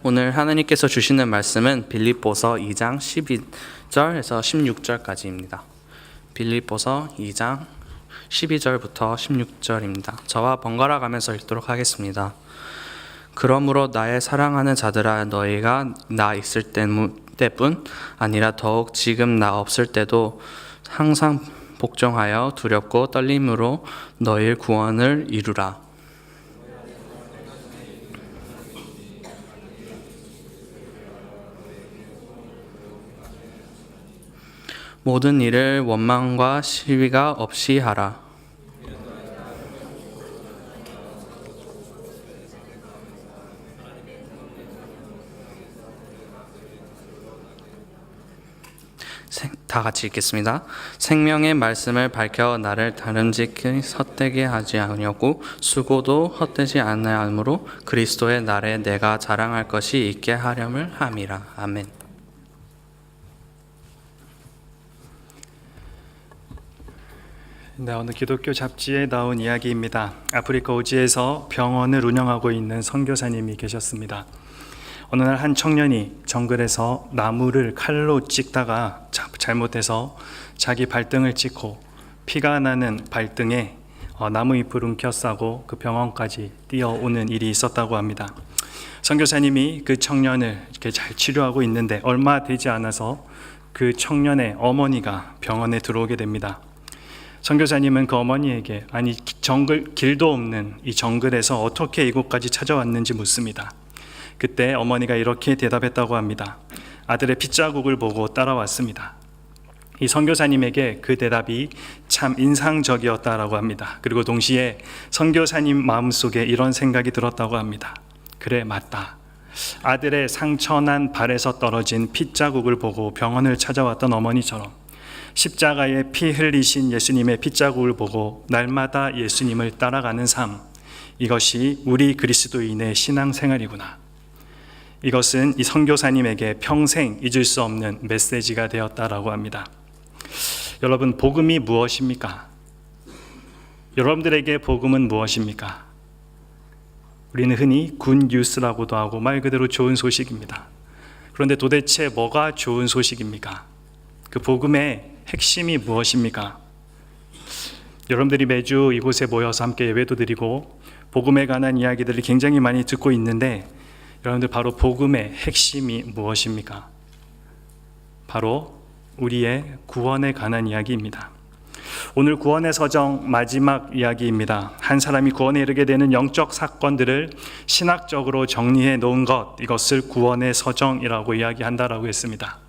오늘 하나님께서 주시는 말씀은 빌립보서 2장 12절에서 16절까지입니다. 빌립보서 2장 12절부터 16절입니다. 저와 번갈아 가면서 읽도록 하겠습니다. 그러므로 나의 사랑하는 자들아, 너희가 나 있을 때뿐 아니라 더욱 지금 나 없을 때도 항상 복종하여 두렵고 떨림으로 너희의 구원을 이루라. 모든 일을 원망과 시비가 없이 하라. 다 같이 읽겠습니다. 생명의 말씀을 밝혀 나를 다름직히 헛되게 하지 아니하고 수고도 헛되지 아니하므로 그리스도의 날에 내가 자랑할 것이 있게 하렴을 함이라. 아멘. 네, 어느 기독교 잡지에 나온 이야기입니다. 아프리카 오지에서 병원을 운영하고 있는 선교사님이 계셨습니다. 어느 날 한 청년이 정글에서 나무를 칼로 찍다가 잘못해서 자기 발등을 찍고 피가 나는 발등에 나무잎을 움켜싸고 그 병원까지 뛰어오는 일이 있었다고 합니다. 선교사님이 그 청년을 이렇게 잘 치료하고 있는데 얼마 되지 않아서 그 청년의 어머니가 병원에 들어오게 됩니다. 선교사님은 그 어머니에게 길도 없는 이 정글에서 어떻게 이곳까지 찾아왔는지 묻습니다. 그때 어머니가 이렇게 대답했다고 합니다. 아들의 핏자국을 보고 따라왔습니다. 이 선교사님에게 그 대답이 참 인상적이었다라고 합니다. 그리고 동시에 선교사님 마음속에 이런 생각이 들었다고 합니다. 그래, 맞다. 아들의 상처난 발에서 떨어진 핏자국을 보고 병원을 찾아왔던 어머니처럼 십자가에 피 흘리신 예수님의 핏자국을 보고 날마다 예수님을 따라가는 삶, 이것이 우리 그리스도인의 신앙생활이구나. 이것은 이 선교사님에게 평생 잊을 수 없는 메시지가 되었다라고 합니다. 여러분, 복음이 무엇입니까? 여러분들에게 복음은 무엇입니까? 우리는 흔히 굿 뉴스라고도 하고 말 그대로 좋은 소식입니다. 그런데 도대체 뭐가 좋은 소식입니까? 그 복음의 핵심이 무엇입니까? 여러분들이 매주 이곳에 모여서 함께 예배도 드리고 복음에 관한 이야기들을 굉장히 많이 듣고 있는데, 여러분들, 바로 복음의 핵심이 무엇입니까? 바로 우리의 구원에 관한 이야기입니다. 오늘 구원의 서정 마지막 이야기입니다. 한 사람이 구원에 이르게 되는 영적 사건들을 신학적으로 정리해 놓은 것, 이것을 구원의 서정이라고 이야기한다라고 했습니다.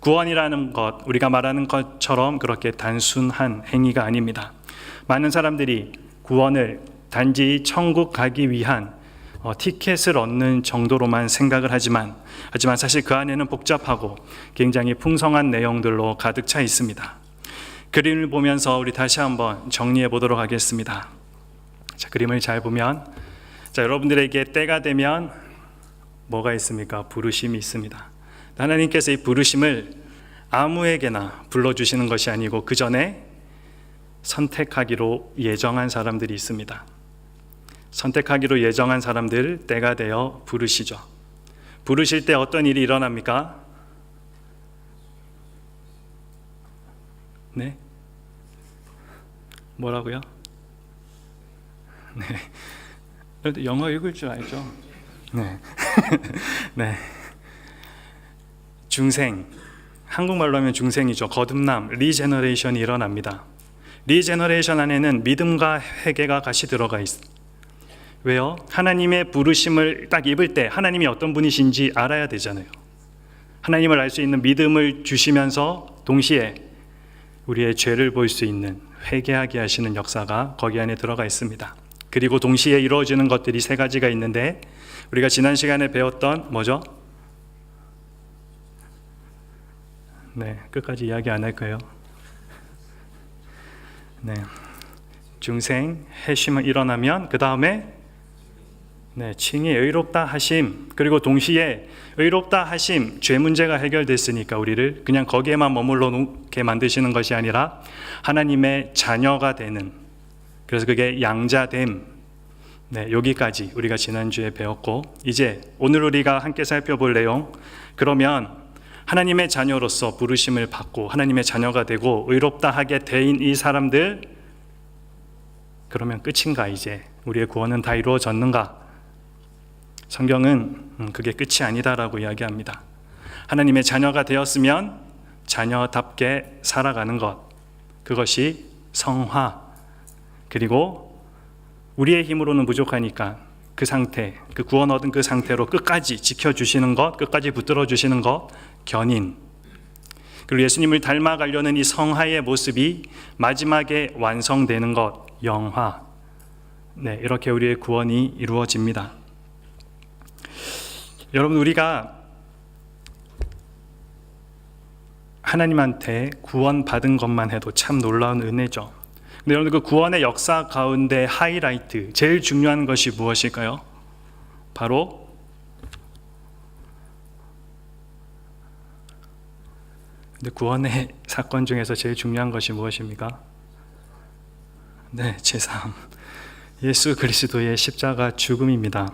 구원이라는 것, 우리가 말하는 것처럼 그렇게 단순한 행위가 아닙니다. 많은 사람들이 구원을 단지 천국 가기 위한 티켓을 얻는 정도로만 생각을 하지만 사실 그 안에는 복잡하고 굉장히 풍성한 내용들로 가득 차 있습니다. 그림을 보면서 우리 다시 한번 정리해 보도록 하겠습니다. 자, 그림을 잘 보면, 여러분들에게 때가 되면 뭐가 있습니까? 부르심이 있습니다. 하나님께서 이 부르심을 아무에게나 불러주시는 것이 아니고 그 전에 선택하기로 예정한 사람들이 있습니다. 선택하기로 예정한 사람들, 때가 되어 부르시죠. 부르실 때 어떤 일이 일어납니까? 네? 뭐라고요? 네. 영어 읽을 줄 알죠? 네. 네. 중생, 한국말로 하면 중생이죠. 거듭남, 리제너레이션이 일어납니다. 리제너레이션 안에는 믿음과 회개가 같이 들어가 있습니다. 왜요? 하나님의 부르심을 딱 입을 때 하나님이 어떤 분이신지 알아야 되잖아요. 하나님을 알 수 있는 믿음을 주시면서 동시에 우리의 죄를 볼 수 있는 회개하게 하시는 역사가 거기 안에 들어가 있습니다. 그리고 동시에 이루어지는 것들이 세 가지가 있는데, 우리가 지난 시간에 배웠던 뭐죠? 네, 끝까지 이야기 안 할 거예요. 네, 중생, 회심이 일어나면 그 다음에 칭의 의롭다 하심, 그리고 동시에 의롭다 하심, 죄 문제가 해결됐으니까 우리를 그냥 거기에만 머물러 놓게 만드시는 것이 아니라 하나님의 자녀가 되는, 그래서 그게 양자됨, 네, 여기까지 우리가 지난주에 배웠고, 이제 오늘 우리가 함께 살펴볼 내용, 그러면 하나님의 자녀로서 부르심을 받고 하나님의 자녀가 되고 의롭다 하게 된 이 사람들, 그러면 끝인가? 이제 우리의 구원은 다 이루어졌는가? 성경은 그게 끝이 아니다라고 이야기합니다. 하나님의 자녀가 되었으면 자녀답게 살아가는 것, 그것이 성화, 그리고 우리의 힘으로는 부족하니까 그 상태, 그 구원 얻은 그 상태로 끝까지 지켜주시는 것, 끝까지 붙들어 주시는 것, 견인, 그리고 예수님을 닮아가려는 이 성화의 모습이 마지막에 완성되는 것, 영화. 네, 이렇게 우리의 구원이 이루어집니다. 여러분, 우리가 하나님한테 구원받은 것만 해도 참 놀라운 은혜죠. 근데 여러분, 그 구원의 역사 가운데 하이라이트, 제일 중요한 것이 무엇일까요? 바로 근데 구원의 사건 중에서 제일 중요한 것이 무엇입니까? 네, 제3, 예수 그리스도의 십자가 죽음입니다.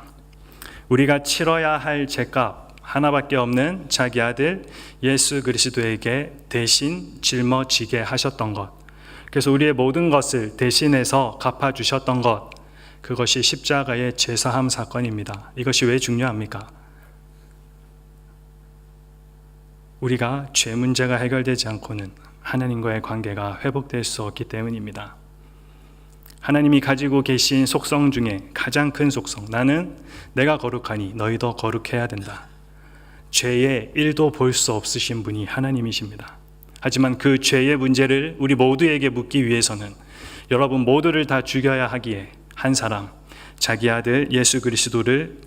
우리가 치러야 할 죄값 하나밖에 없는 자기 아들 예수 그리스도에게 대신 짊어지게 하셨던 것, 그래서 우리의 모든 것을 대신해서 갚아주셨던 것, 그것이 십자가의 죄사함 사건입니다. 이것이 왜 중요합니까? 우리가 죄 문제가 해결되지 않고는 하나님과의 관계가 회복될 수 없기 때문입니다. 하나님이 가지고 계신 속성 중에 가장 큰 속성, 나는 내가 거룩하니 너희도 거룩해야 된다. 죄의 1도 볼 수 없으신 분이 하나님이십니다. 하지만 그 죄의 문제를 우리 모두에게 묻기 위해서는 여러분 모두를 다 죽여야 하기에 한 사람, 자기 아들 예수 그리스도를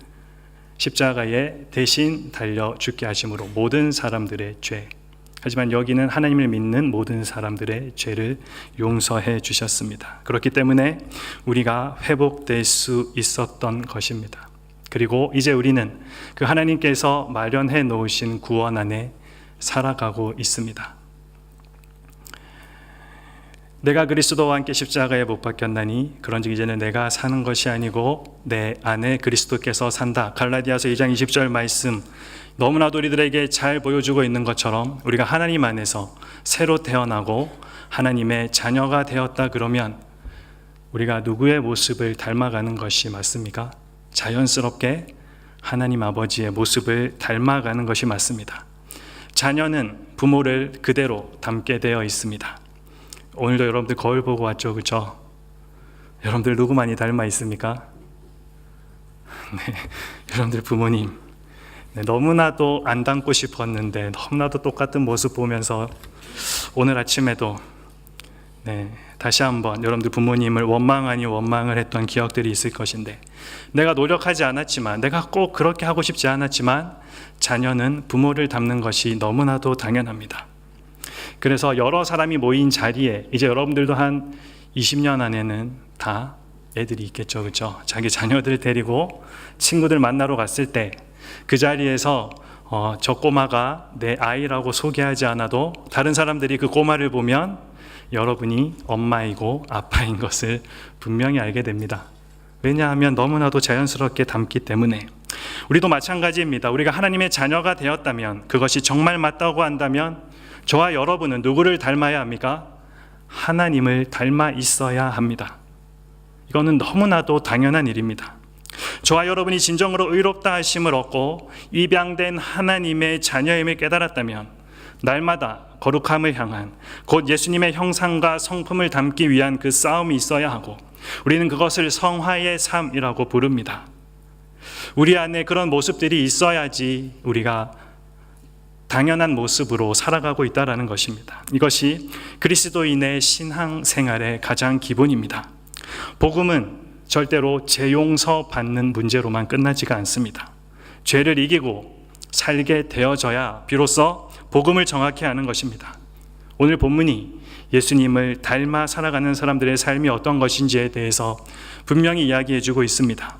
십자가에 대신 달려 죽게 하심으로 모든 사람들의 죄, 하지만 여기는 하나님을 믿는 모든 사람들의 죄를 용서해 주셨습니다. 그렇기 때문에 우리가 회복될 수 있었던 것입니다. 그리고 이제 우리는 그 하나님께서 마련해 놓으신 구원 안에 살아가고 있습니다. 내가 그리스도와 함께 십자가에 못 박혔나니 그런즉 이제는 내가 사는 것이 아니고 내 안에 그리스도께서 산다. 갈라디아서 2장 20절 말씀, 너무나도 우리들에게 잘 보여주고 있는 것처럼 우리가 하나님 안에서 새로 태어나고 하나님의 자녀가 되었다 그러면 우리가 누구의 모습을 닮아가는 것이 맞습니까? 자연스럽게 하나님 아버지의 모습을 닮아가는 것이 맞습니다. 자녀는 부모를 그대로 닮게 되어 있습니다. 오늘도 여러분들 거울 보고 왔죠, 그렇죠? 여러분들 누구 많이 닮아 있습니까? 네, 여러분들 부모님, 네, 너무나도 안 닮고 싶었는데 너무나도 똑같은 모습 보면서 오늘 아침에도 다시 한번 여러분들 부모님을 원망 아니 원망을 했던 기억들이 있을 것인데, 내가 노력하지 않았지만, 내가 꼭 그렇게 하고 싶지 않았지만 자녀는 부모를 닮는 것이 너무나도 당연합니다. 그래서 여러 사람이 모인 자리에 이제 여러분들도 한 20년 안에는 다 애들이 있겠죠, 그렇죠? 자기 자녀들 데리고 친구들 만나러 갔을 때 그 자리에서 저 꼬마가 내 아이라고 소개하지 않아도 다른 사람들이 그 꼬마를 보면 여러분이 엄마이고 아빠인 것을 분명히 알게 됩니다. 왜냐하면 너무나도 자연스럽게 닮기 때문에. 우리도 마찬가지입니다. 우리가 하나님의 자녀가 되었다면, 그것이 정말 맞다고 한다면 저와 여러분은 누구를 닮아야 합니까? 하나님을 닮아 있어야 합니다. 이거는 너무나도 당연한 일입니다. 저와 여러분이 진정으로 의롭다 하심을 얻고 입양된 하나님의 자녀임을 깨달았다면 날마다 거룩함을 향한, 곧 예수님의 형상과 성품을 담기 위한 그 싸움이 있어야 하고, 우리는 그것을 성화의 삶이라고 부릅니다. 우리 안에 그런 모습들이 있어야지 우리가 당연한 모습으로 살아가고 있다는 것입니다. 이것이 그리스도인의 신앙생활의 가장 기본입니다. 복음은 절대로 재용서 받는 문제로만 끝나지가 않습니다. 죄를 이기고 살게 되어져야 비로소 복음을 정확히 아는 것입니다. 오늘 본문이 예수님을 닮아 살아가는 사람들의 삶이 어떤 것인지에 대해서 분명히 이야기해주고 있습니다.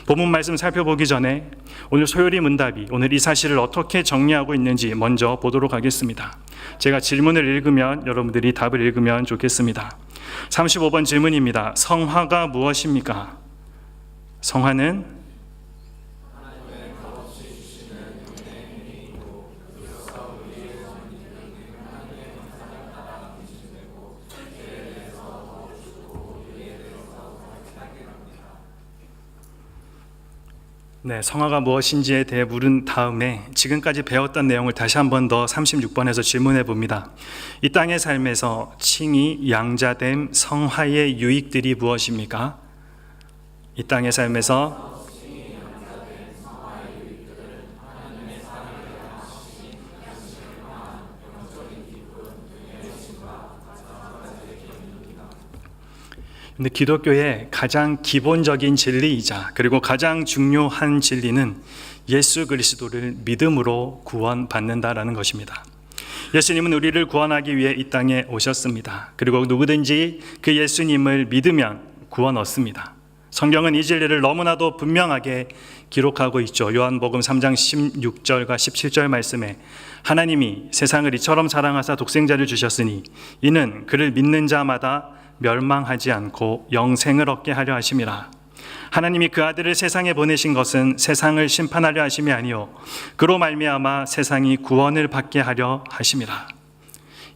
본문 말씀 살펴보기 전에 오늘 소요리 문답이 오늘 이 사실을 어떻게 정리하고 있는지 먼저 보도록 하겠습니다. 제가 질문을 읽으면 여러분들이 답을 읽으면 좋겠습니다. 35번 질문입니다. 성화가 무엇입니까? 성화는 성화가 무엇인지에 대해 물은 다음에 지금까지 배웠던 내용을 다시 한 번 더 36번에서 질문해 봅니다. 이 땅의 삶에서 칭이 양자됨 성화의 유익들이 무엇입니까? 이 땅의 삶에서 근데 기독교의 가장 기본적인 진리이자 그리고 가장 중요한 진리는 예수 그리스도를 믿음으로 구원받는다라는 것입니다. 예수님은 우리를 구원하기 위해 이 땅에 오셨습니다. 그리고 누구든지 그 예수님을 믿으면 구원 얻습니다. 성경은 이 진리를 너무나도 분명하게 기록하고 있죠. 요한복음 3장 16절과 17절 말씀에 하나님이 세상을 이처럼 사랑하사 독생자를 주셨으니 이는 그를 믿는 자마다 멸망하지 않고 영생을 얻게 하려 하심이라. 하나님이 그 아들을 세상에 보내신 것은 세상을 심판하려 하심이 아니요 그로 말미암아 세상이 구원을 받게 하려 하심이라.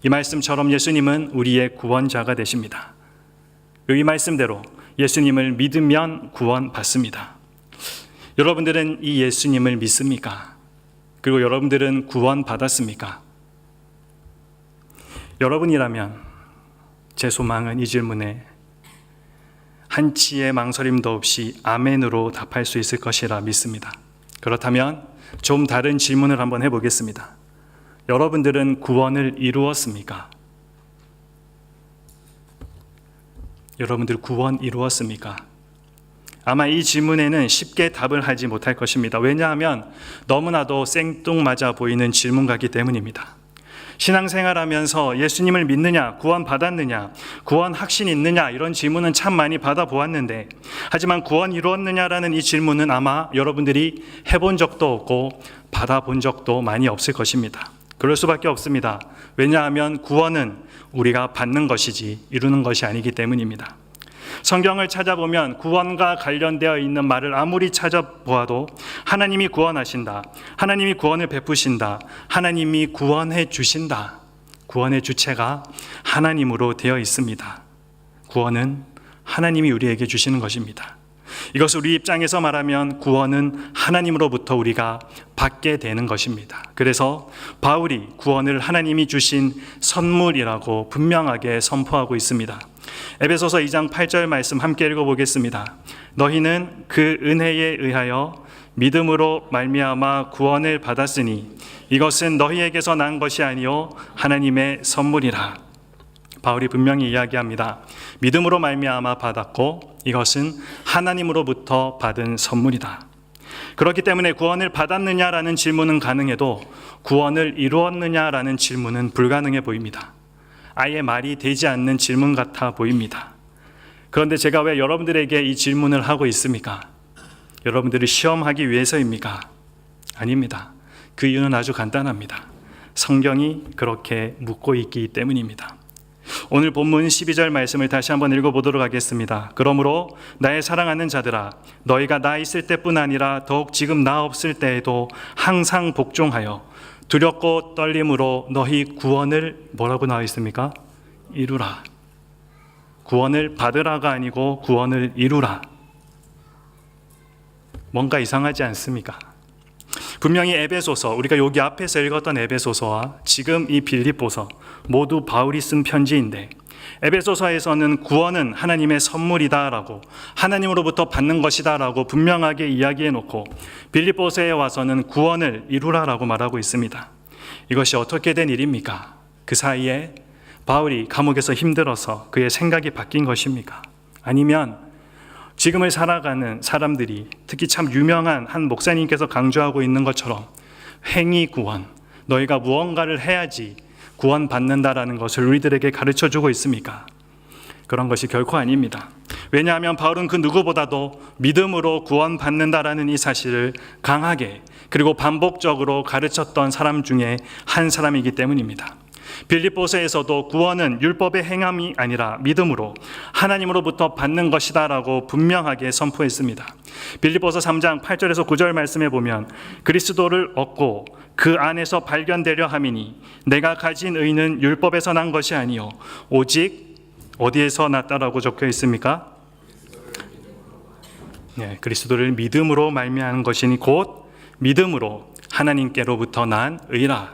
이 말씀처럼 예수님은 우리의 구원자가 되십니다. 이 말씀대로 예수님을 믿으면 구원받습니다. 여러분들은 이 예수님을 믿습니까? 그리고 여러분들은 구원받았습니까? 여러분이라면 제 소망은 이 질문에 한치의 망설임도 없이 아멘으로 답할 수 있을 것이라 믿습니다. 그렇다면 좀 다른 질문을 한번 해보겠습니다. 여러분들은 구원을 이루었습니까? 여러분들 구원 이루었습니까? 아마 이 질문에는 쉽게 답을 하지 못할 것입니다. 왜냐하면 너무나도 생뚱맞아 보이는 질문이기 때문입니다. 신앙생활하면서 예수님을 믿느냐, 구원 받았느냐, 구원 확신 있느냐 이런 질문은 참 많이 받아보았는데 하지만 구원 이루었느냐라는 이 질문은 아마 여러분들이 해본 적도 없고 받아본 적도 많이 없을 것입니다. 그럴 수밖에 없습니다. 왜냐하면 구원은 우리가 받는 것이지 이루는 것이 아니기 때문입니다. 성경을 찾아보면 구원과 관련되어 있는 말을 아무리 찾아보아도 하나님이 구원하신다, 하나님이 구원을 베푸신다, 하나님이 구원해 주신다, 구원의 주체가 하나님으로 되어 있습니다. 구원은 하나님이 우리에게 주시는 것입니다. 이것을 우리 입장에서 말하면 구원은 하나님으로부터 우리가 받게 되는 것입니다. 그래서 바울이 구원을 하나님이 주신 선물이라고 분명하게 선포하고 있습니다. 에베소서 2장 8절 말씀 함께 읽어보겠습니다. 너희는 그 은혜에 의하여 믿음으로 말미암아 구원을 받았으니 이것은 너희에게서 난 것이 아니요 하나님의 선물이라. 바울이 분명히 이야기합니다. 믿음으로 말미암아 받았고 이것은 하나님으로부터 받은 선물이다. 그렇기 때문에 구원을 받았느냐라는 질문은 가능해도 구원을 이루었느냐라는 질문은 불가능해 보입니다. 아예 말이 되지 않는 질문 같아 보입니다. 그런데 제가 왜 여러분들에게 이 질문을 하고 있습니까? 여러분들을 시험하기 위해서입니까? 아닙니다. 그 이유는 아주 간단합니다. 성경이 그렇게 묻고 있기 때문입니다. 오늘 본문 12절 말씀을 다시 한번 읽어보도록 하겠습니다. 그러므로 나의 사랑하는 자들아 너희가 나 있을 때뿐 아니라 더욱 지금 나 없을 때에도 항상 복종하여 두렵고 떨림으로 너희 구원을 뭐라고 나와 있습니까? 이루라. 구원을 받으라가 아니고 구원을 이루라. 뭔가 이상하지 않습니까? 분명히 에베소서, 우리가 여기 앞에서 읽었던 에베소서와 지금 이 빌립보서 모두 바울이 쓴 편지인데 에베소서에서는 구원은 하나님의 선물이다라고 하나님으로부터 받는 것이다라고 분명하게 이야기해 놓고 빌립보서에 와서는 구원을 이루라라고 말하고 있습니다. 이것이 어떻게 된 일입니까? 그 사이에 바울이 감옥에서 힘들어서 그의 생각이 바뀐 것입니까? 아니면 지금을 살아가는 사람들이 특히 참 유명한 한 목사님께서 강조하고 있는 것처럼 행위 구원, 너희가 무언가를 해야지 구원받는다라는 것을 우리들에게 가르쳐주고 있습니까? 그런 것이 결코 아닙니다. 왜냐하면 바울은 그 누구보다도 믿음으로 구원받는다라는 이 사실을 강하게 그리고 반복적으로 가르쳤던 사람 중에 한 사람이기 때문입니다. 빌립보서에서도 구원은 율법의 행함이 아니라 믿음으로 하나님으로부터 받는 것이다라고 분명하게 선포했습니다. 빌립보서 3장 8절에서 9절 말씀에 보면 그리스도를 얻고 그 안에서 발견되려 함이니 내가 가진 의는 율법에서 난 것이 아니요 오직 어디에서 났다라고 적혀 있습니까? 네, 그리스도를 믿음으로 말미암은 것이니 곧 믿음으로 하나님께로부터 난 의라.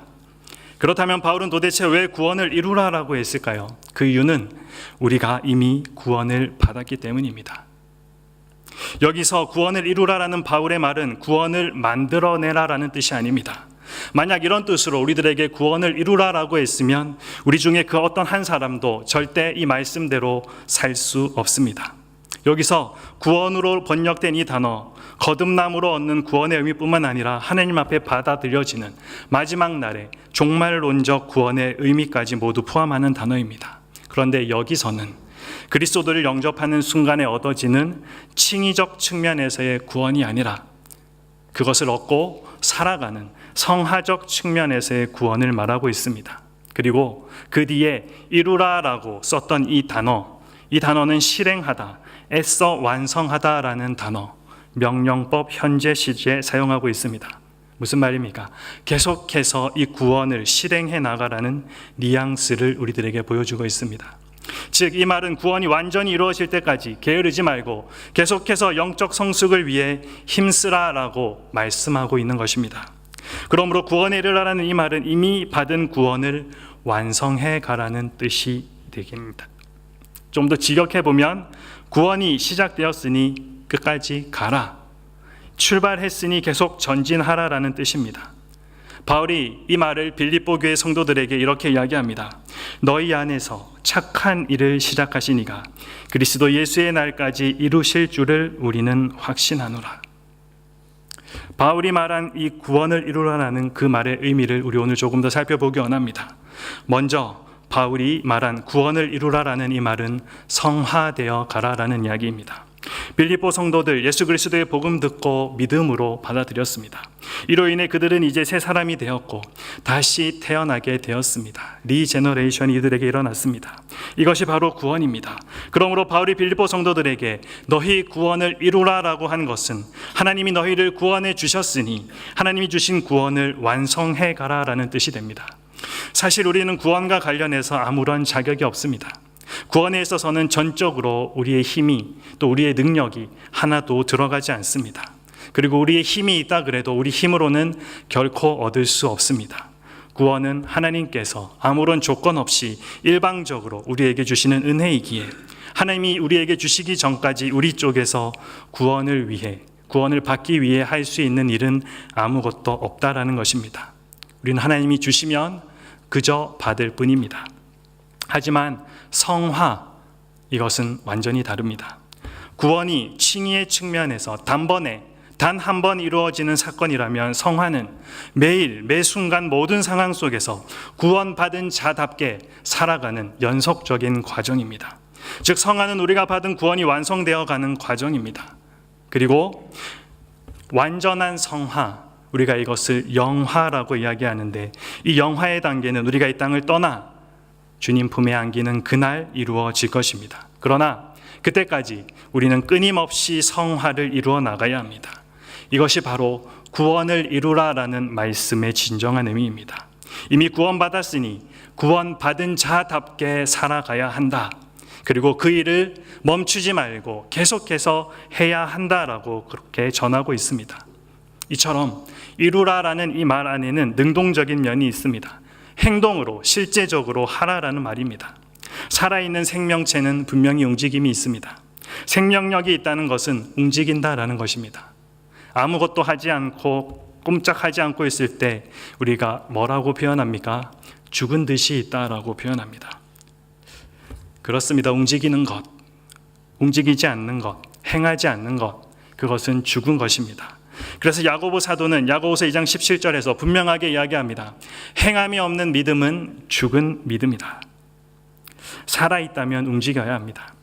그렇다면 바울은 도대체 왜 구원을 이루라라고 했을까요? 그 이유는 우리가 이미 구원을 받았기 때문입니다. 여기서 구원을 이루라라는 바울의 말은 구원을 만들어내라라는 뜻이 아닙니다. 만약 이런 뜻으로 우리들에게 구원을 이루라라고 했으면 우리 중에 그 어떤 한 사람도 절대 이 말씀대로 살 수 없습니다. 여기서 구원으로 번역된 이 단어, 거듭남으로 얻는 구원의 의미뿐만 아니라 하나님 앞에 받아들여지는 마지막 날의 종말론적 구원의 의미까지 모두 포함하는 단어입니다. 그런데 여기서는 그리스도를 영접하는 순간에 얻어지는 칭의적 측면에서의 구원이 아니라 그것을 얻고 살아가는 성화적 측면에서의 구원을 말하고 있습니다. 그리고 그 뒤에 이루라라고 썼던 이 단어는 실행하다, 애써 완성하다라는 단어, 명령법 현재 시제에 사용하고 있습니다. 무슨 말입니까? 계속해서 이 구원을 실행해 나가라는 뉘앙스를 우리들에게 보여주고 있습니다. 즉, 이 말은 구원이 완전히 이루어질 때까지 게으르지 말고 계속해서 영적 성숙을 위해 힘쓰라라고 말씀하고 있는 것입니다. 그러므로 구원에 이르라라는 이 말은 이미 받은 구원을 완성해 가라는 뜻이 되겠습니다. 좀 더 직역해 보면 구원이 시작되었으니 끝까지 가라, 출발했으니 계속 전진하라라는 뜻입니다. 바울이 이 말을 빌립보 교회 성도들에게 이렇게 이야기합니다. 너희 안에서 착한 일을 시작하신 이가 그리스도 예수의 날까지 이루실 줄을 우리는 확신하노라. 바울이 말한 이 구원을 이루라는 그 말의 의미를 우리 오늘 조금 더 살펴보기 원합니다. 먼저 바울이 말한 구원을 이루라라는 이 말은 성화되어 가라라는 이야기입니다. 빌립보 성도들 예수 그리스도의 복음 듣고 믿음으로 받아들였습니다. 이로 인해 그들은 이제 새 사람이 되었고 다시 태어나게 되었습니다. 리제너레이션이 이들에게 일어났습니다. 이것이 바로 구원입니다. 그러므로 바울이 빌립보 성도들에게 너희 구원을 이루라라고 한 것은 하나님이 너희를 구원해 주셨으니 하나님이 주신 구원을 완성해 가라라는 뜻이 됩니다. 사실 우리는 구원과 관련해서 아무런 자격이 없습니다. 구원에 있어서는 전적으로 우리의 힘이 또 우리의 능력이 하나도 들어가지 않습니다. 그리고 우리의 힘이 있다 그래도 우리 힘으로는 결코 얻을 수 없습니다. 구원은 하나님께서 아무런 조건 없이 일방적으로 우리에게 주시는 은혜이기에 하나님이 우리에게 주시기 전까지 우리 쪽에서 구원을 받기 위해 할 수 있는 일은 아무것도 없다라는 것입니다. 우리는 하나님이 주시면 그저 받을 뿐입니다. 하지만 성화, 이것은 완전히 다릅니다. 구원이 칭의의 측면에서 단번에 단 한 번 이루어지는 사건이라면 성화는 매일 매 순간 모든 상황 속에서 구원받은 자답게 살아가는 연속적인 과정입니다. 즉 성화는 우리가 받은 구원이 완성되어 가는 과정입니다. 그리고 완전한 성화, 우리가 이것을 영화라고 이야기하는데 이 영화의 단계는 우리가 이 땅을 떠나 주님 품에 안기는 그날 이루어질 것입니다. 그러나 그때까지 우리는 끊임없이 성화를 이루어 나가야 합니다. 이것이 바로 구원을 이루라라는 말씀의 진정한 의미입니다. 이미 구원받았으니 구원받은 자답게 살아가야 한다. 그리고 그 일을 멈추지 말고 계속해서 해야 한다라고 그렇게 전하고 있습니다. 이처럼 이루라라는 이 말 안에는 능동적인 면이 있습니다. 행동으로 실제적으로 하라라는 말입니다. 살아있는 생명체는 분명히 움직임이 있습니다. 생명력이 있다는 것은 움직인다라는 것입니다. 아무것도 하지 않고 꼼짝하지 않고 있을 때 우리가 뭐라고 표현합니까? 죽은 듯이 있다라고 표현합니다. 그렇습니다. 움직이는 것, 움직이지 않는 것, 행하지 않는 것, 그것은 죽은 것입니다. 그래서 야고보 사도는 야고보서 2장 17절에서 분명하게 이야기합니다. 행함이 없는 믿음은 죽은 믿음이다. 살아있다면 움직여야 합니다.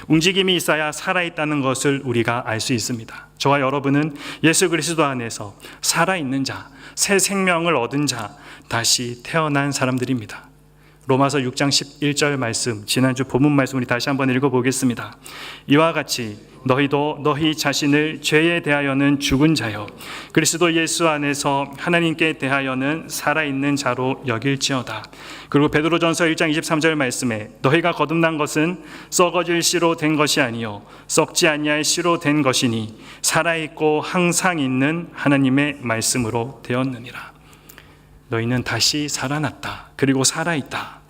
움직임이 있어야 살아있다는 것을 우리가 알 수 있습니다. 저와 여러분은 예수 그리스도 안에서 살아있는 자, 새 생명을 얻은 자, 다시 태어난 사람들입니다. 로마서 6장 11절 말씀, 지난주 본문 말씀 우리 다시 한번 읽어보겠습니다. 이와 같이 너희도 너희 자신을 죄에 대하여는 죽은 자요 그리스도 예수 안에서 하나님께 대하여는 살아있는 자로 여길지어다. 그리고 베드로전서 1장 23절 말씀에 너희가 거듭난 것은 썩어질 씨로 된 것이 아니요 썩지 아니할 씨로 된 것이니 살아있고 항상 있는 하나님의 말씀으로 되었느니라. 너희는 다시 살아났다. 그리고 살아있다.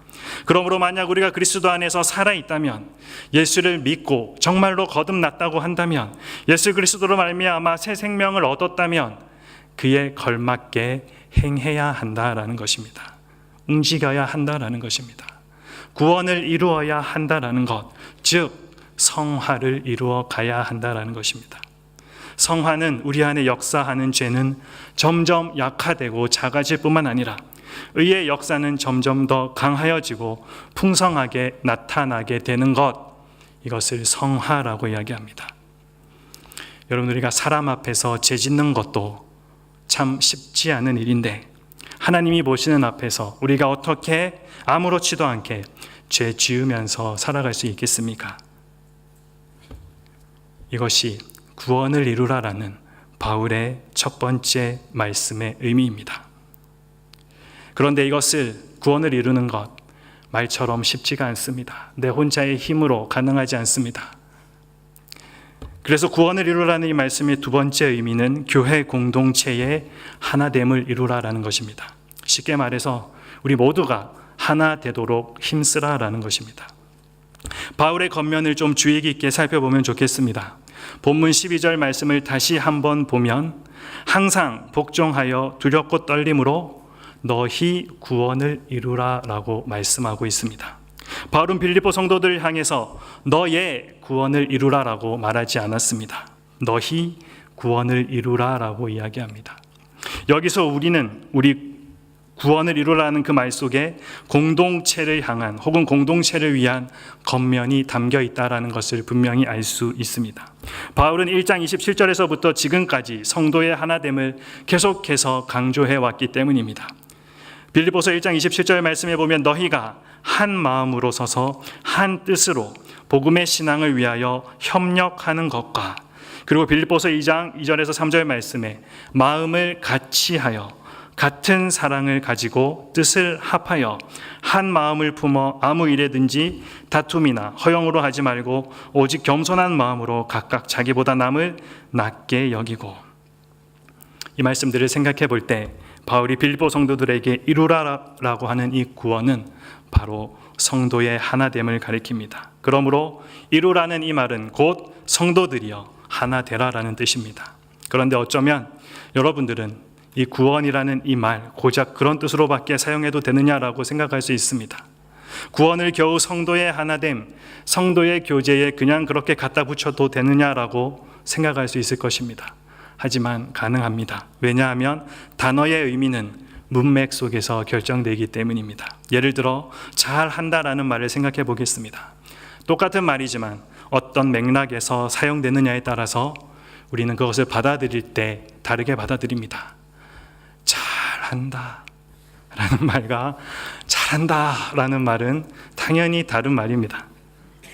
그러므로 만약 우리가 그리스도 안에서 살아있다면, 예수를 믿고 정말로 거듭났다고 한다면, 예수 그리스도로 말미암아 새 생명을 얻었다면 그에 걸맞게 행해야 한다라는 것입니다. 움직여야 한다라는 것입니다. 구원을 이루어야 한다라는 것, 즉 성화를 이루어 가야 한다라는 것입니다. 성화는 우리 안에 역사하는 죄는 점점 약화되고 작아질 뿐만 아니라 의의 역사는 점점 더 강하여지고 풍성하게 나타나게 되는 것, 이것을 성화라고 이야기합니다. 여러분, 우리가 사람 앞에서 죄 짓는 것도 참 쉽지 않은 일인데 하나님이 보시는 앞에서 우리가 어떻게 아무렇지도 않게 죄 지으면서 살아갈 수 있겠습니까? 이것이 구원을 이루라라는 바울의 첫 번째 말씀의 의미입니다. 그런데 이것을, 구원을 이루는 것, 말처럼 쉽지가 않습니다. 내 혼자의 힘으로 가능하지 않습니다. 그래서 구원을 이루라는 이 말씀의 두 번째 의미는 교회 공동체의 하나됨을 이루라라는 것입니다. 쉽게 말해서 우리 모두가 하나 되도록 힘쓰라라는 것입니다. 바울의 겉면을 좀 주의 깊게 살펴보면 좋겠습니다. 본문 12절 말씀을 다시 한번 보면 항상 복종하여 두렵고 떨림으로 너희 구원을 이루라라고 말씀하고 있습니다. 바울은 빌립보 성도들을 향해서 너의 구원을 이루라라고 말하지 않았습니다. 너희 구원을 이루라라고 이야기합니다. 여기서 우리는 우리 구원을 이루라는 그 말 속에 공동체를 향한 혹은 공동체를 위한 겉면이 담겨 있다는 것을 분명히 알 수 있습니다. 바울은 1장 27절에서부터 지금까지 성도의 하나됨을 계속해서 강조해 왔기 때문입니다. 빌립보서 1장 27절 말씀에 보면 너희가 한 마음으로 서서 한 뜻으로 복음의 신앙을 위하여 협력하는 것과, 그리고 빌립보서 2장 2절에서 3절 말씀에 마음을 같이 하여 같은 사랑을 가지고 뜻을 합하여 한 마음을 품어 아무 일에든지 다툼이나 허영으로 하지 말고 오직 겸손한 마음으로 각각 자기보다 남을 낮게 여기고. 이 말씀들을 생각해 볼 때 바울이 빌립보 성도들에게 이루라라고 하는 이 구원은 바로 성도의 하나됨을 가리킵니다. 그러므로 이루라는 이 말은 곧 성도들이여 하나 되라라는 뜻입니다. 그런데 어쩌면 여러분들은 이 구원이라는 이 말 고작 그런 뜻으로밖에 사용해도 되느냐라고 생각할 수 있습니다. 구원을 겨우 성도의 하나됨, 성도의 교제에 그냥 그렇게 갖다 붙여도 되느냐라고 생각할 수 있을 것입니다. 하지만 가능합니다. 왜냐하면 단어의 의미는 문맥 속에서 결정되기 때문입니다. 예를 들어 잘한다라는 말을 생각해 보겠습니다. 똑같은 말이지만 어떤 맥락에서 사용되느냐에 따라서 우리는 그것을 받아들일 때 다르게 받아들입니다. 잘한다 라는 말과 잘한다 라는 말은 당연히 다른 말입니다.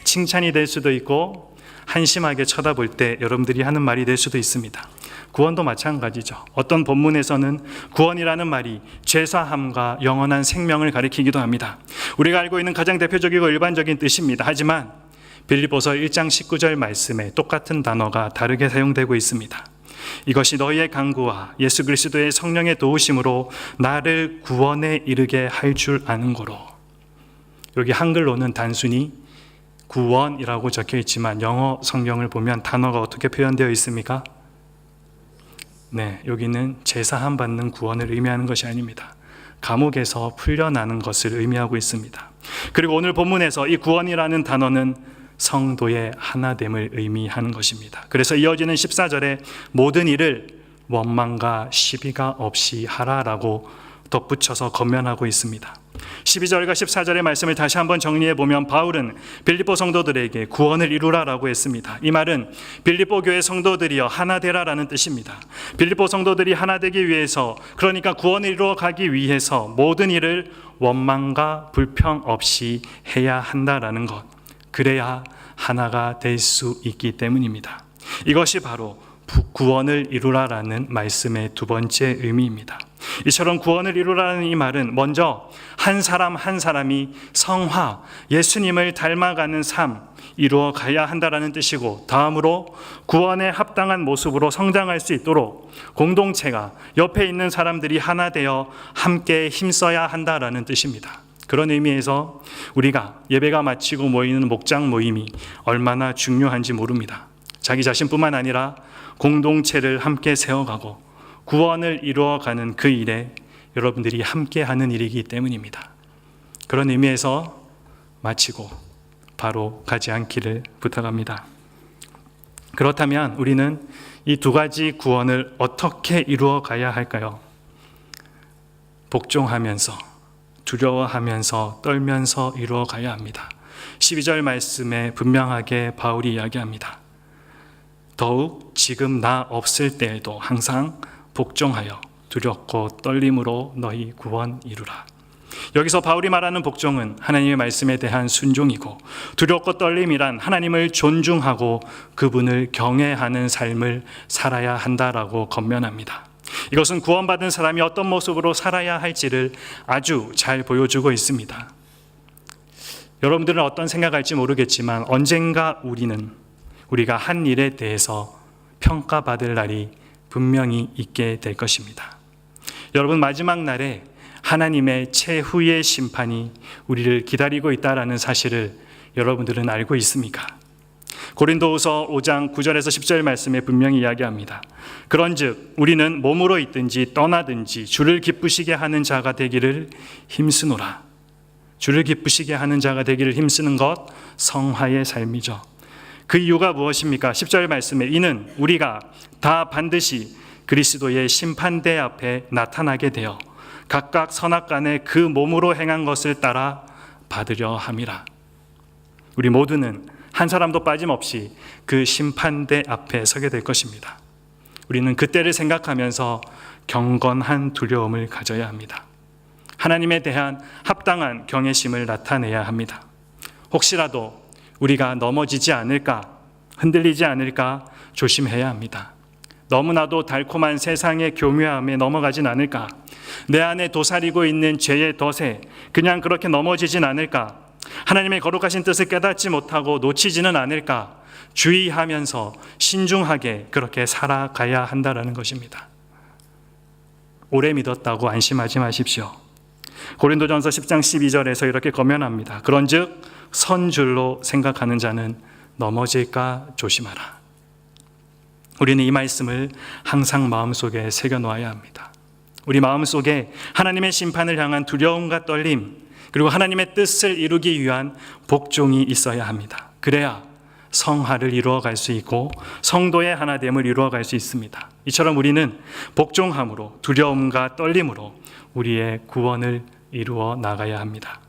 칭찬이 될 수도 있고 한심하게 쳐다볼 때 여러분들이 하는 말이 될 수도 있습니다. 구원도 마찬가지죠. 어떤 본문에서는 구원이라는 말이 죄사함과 영원한 생명을 가리키기도 합니다. 우리가 알고 있는 가장 대표적이고 일반적인 뜻입니다. 하지만 빌립보서 1장 19절 말씀에 똑같은 단어가 다르게 사용되고 있습니다. 이것이 너희의 간구와 예수 그리스도의 성령의 도우심으로 나를 구원에 이르게 할 줄 아는 거로. 여기 한글로는 단순히 구원이라고 적혀 있지만 영어 성경을 보면 단어가 어떻게 표현되어 있습니까? 네, 여기는 제사함 받는 구원을 의미하는 것이 아닙니다. 감옥에서 풀려나는 것을 의미하고 있습니다. 그리고 오늘 본문에서 이 구원이라는 단어는 성도의 하나됨을 의미하는 것입니다. 그래서 이어지는 14절에 모든 일을 원망과 시비가 없이 하라라고 덧붙여서 권면하고 있습니다. 12절과 14절의 말씀을 다시 한번 정리해 보면 바울은 빌립보 성도들에게 구원을 이루라라고 했습니다. 이 말은 빌립보 교회 성도들이여 하나 되라라는 뜻입니다. 빌립보 성도들이 하나 되기 위해서, 그러니까 구원을 이루어 가기 위해서 모든 일을 원망과 불평 없이 해야 한다라는 것, 그래야 하나가 될 수 있기 때문입니다. 이것이 바로 구원을 이루라라는 말씀의 두 번째 의미입니다. 이처럼 구원을 이루라는 이 말은 먼저 한 사람 한 사람이 성화, 예수님을 닮아가는 삶 이루어 가야 한다라는 뜻이고, 다음으로 구원에 합당한 모습으로 성장할 수 있도록 공동체가, 옆에 있는 사람들이 하나 되어 함께 힘써야 한다라는 뜻입니다. 그런 의미에서 우리가 예배가 마치고 모이는 목장 모임이 얼마나 중요한지 모릅니다. 자기 자신뿐만 아니라 공동체를 함께 세워가고 구원을 이루어가는 그 일에 여러분들이 함께하는 일이기 때문입니다. 그런 의미에서 마치고 바로 가지 않기를 부탁합니다. 그렇다면 우리는 이 두 가지 구원을 어떻게 이루어 가야 할까요? 복종하면서, 두려워하면서, 떨면서 이루어 가야 합니다. 12절 말씀에 분명하게 바울이 이야기합니다. 더욱 지금 나 없을 때에도 항상 복종하여 두렵고 떨림으로 너희 구원 이루라. 여기서 바울이 말하는 복종은 하나님의 말씀에 대한 순종이고, 두렵고 떨림이란 하나님을 존중하고 그분을 경외하는 삶을 살아야 한다라고 권면합니다. 이것은 구원받은 사람이 어떤 모습으로 살아야 할지를 아주 잘 보여주고 있습니다. 여러분들은 어떤 생각할지 모르겠지만 언젠가 우리가 한 일에 대해서 평가받을 날이 분명히 있게 될 것입니다. 여러분, 마지막 날에 하나님의 최후의 심판이 우리를 기다리고 있다는 사실을 여러분들은 알고 있습니까? 고린도후서 5장 9절에서 10절 말씀에 분명히 이야기합니다. 그런즉 우리는 몸으로 있든지 떠나든지 주를 기쁘시게 하는 자가 되기를 힘쓰노라. 주를 기쁘시게 하는 자가 되기를 힘쓰는 것, 성화의 삶이죠. 그 이유가 무엇입니까? 10절 말씀에 이는 우리가 다 반드시 그리스도의 심판대 앞에 나타나게 되어 각각 선악간에 그 몸으로 행한 것을 따라 받으려 함이라. 우리 모두는 한 사람도 빠짐없이 그 심판대 앞에 서게 될 것입니다. 우리는 그때를 생각하면서 경건한 두려움을 가져야 합니다. 하나님에 대한 합당한 경외심을 나타내야 합니다. 혹시라도 우리가 넘어지지 않을까, 흔들리지 않을까 조심해야 합니다. 너무나도 달콤한 세상의 교묘함에 넘어가진 않을까, 내 안에 도사리고 있는 죄의 덫에 그냥 그렇게 넘어지진 않을까, 하나님의 거룩하신 뜻을 깨닫지 못하고 놓치지는 않을까 주의하면서 신중하게 그렇게 살아가야 한다는 것입니다. 오래 믿었다고 안심하지 마십시오. 고린도전서 10장 12절에서 이렇게 권면합니다. 그런즉 선 줄로 생각하는 자는 넘어질까 조심하라. 우리는 이 말씀을 항상 마음속에 새겨놓아야 합니다. 우리 마음속에 하나님의 심판을 향한 두려움과 떨림, 그리고 하나님의 뜻을 이루기 위한 복종이 있어야 합니다. 그래야 성화를 이루어갈 수 있고 성도의 하나됨을 이루어갈 수 있습니다. 이처럼 우리는 복종함으로, 두려움과 떨림으로 우리의 구원을 이루어 나가야 합니다.